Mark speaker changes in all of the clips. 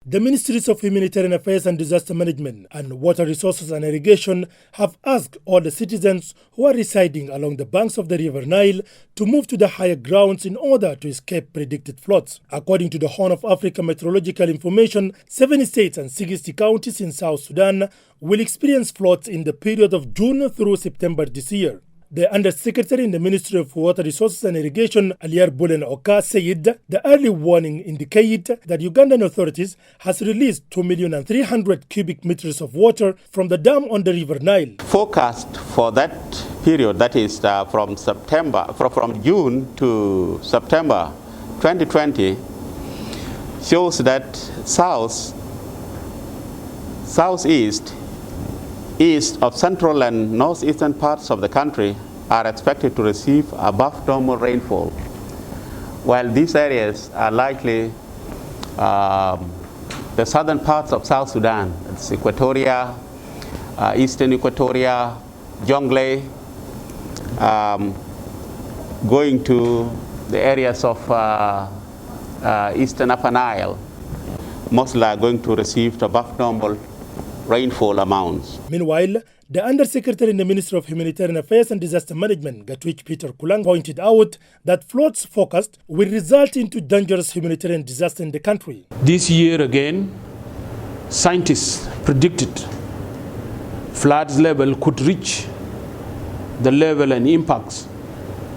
Speaker 1: The Ministries of Humanitarian Affairs and Disaster Management and Water Resources and Irrigation have asked all the citizens who are residing along the banks of the River Nile to move to the higher grounds in order to escape predicted floods. According to the Horn of Africa Meteorological Information, 70 states and 60 counties in South Sudan will experience floods in the period of June through September this year. The Undersecretary in the Ministry of Water Resources and Irrigation, Aliar Bulen Oka, said the early warning indicated that Ugandan authorities has released 2,300,000 cubic meters of water from the dam on the River Nile.
Speaker 2: Forecast for that period, that is from June to September 2020, shows that southeast, east of central and northeastern parts of the country are expected to receive above normal rainfall, while these areas are likely the southern parts of South Sudan, it's Equatoria, eastern Equatoria, Jonglei, going to the areas of eastern Upper Nile, mostly are going to receive above normal rainfall amounts.
Speaker 1: Meanwhile, the Undersecretary in the Ministry of Humanitarian Affairs and Disaster Management, Gatwich Peter Kulang, pointed out that floods forecast will result into dangerous humanitarian disaster in the country.
Speaker 3: This year again, scientists predicted floods level could reach the level and impacts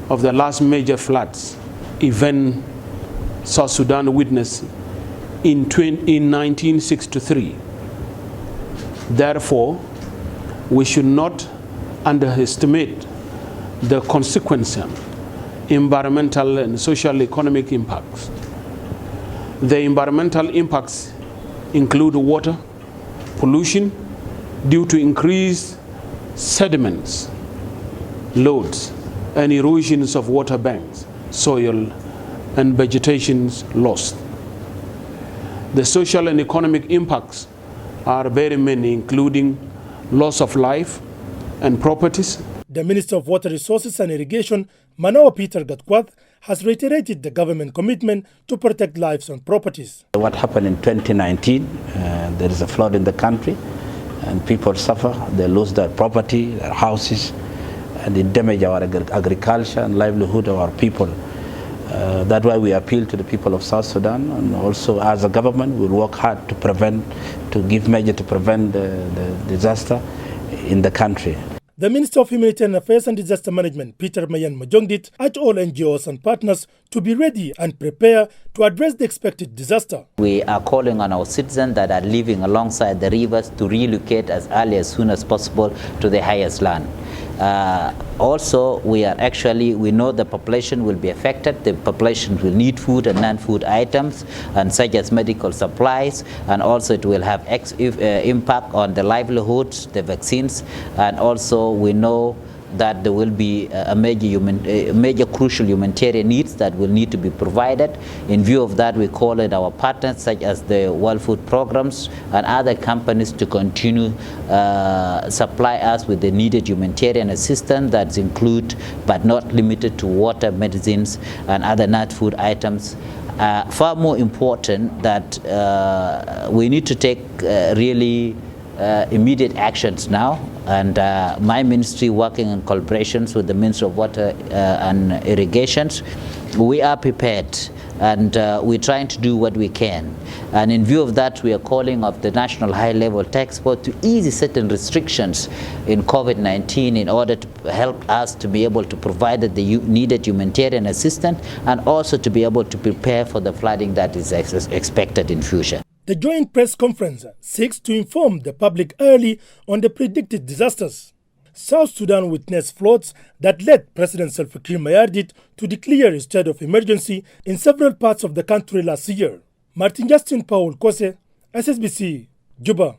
Speaker 3: of the last major floods event South Sudan witnessed in 1963. Therefore, we should not underestimate the consequential environmental and social economic impacts. The environmental impacts include water pollution due to increased sediments, loads, and erosions of water banks, soil, and vegetations lost. The social and economic impacts are very many, including loss of life and properties.
Speaker 1: The Minister of Water Resources and Irrigation, Manoa Peter Gatkwat, has reiterated the government commitment to protect lives and properties.
Speaker 4: What happened in 2019, there is a flood in the country and people suffer, they lose their property, their houses, and it damages our agriculture and livelihood of our people. That's why we appeal to the people of South Sudan, and also as a government we'll work hard to give measures to prevent the disaster in the country.
Speaker 1: The Minister of Humanitarian Affairs and Disaster Management, Peter Mayan Majongdit, urged all NGOs and partners to be ready and prepare to address the expected disaster.
Speaker 5: We are calling on our citizens that are living alongside the rivers to relocate as early as soon as possible to the highest land. Also, we know the population will be affected. The population will need food and non-food items, and such as medical supplies, and also it will have impact on the livelihoods, the vaccines, and also we know that there will be a major crucial humanitarian needs that will need to be provided. In view of that, we call on our partners such as the World Food Programs and other companies to continue supply us with the needed humanitarian assistance that include but not limited to water, medicines, and other non-food items. Far more important that we need to take really immediate actions now, and my ministry, working in collaborations with the Ministry of Water and Irrigations, we are prepared and we're trying to do what we can. And in view of that, we are calling of the National High-Level Task Force to ease certain restrictions in COVID-19 in order to help us to be able to provide the needed humanitarian assistance and also to be able to prepare for the flooding that is expected in future.
Speaker 1: The joint press conference seeks to inform the public early on the predicted disasters. South Sudan witnessed floods that led President Salva Kiir Mayardit to declare a state of emergency in several parts of the country last year. Martin Justin Paul Kose, SSBC, Juba.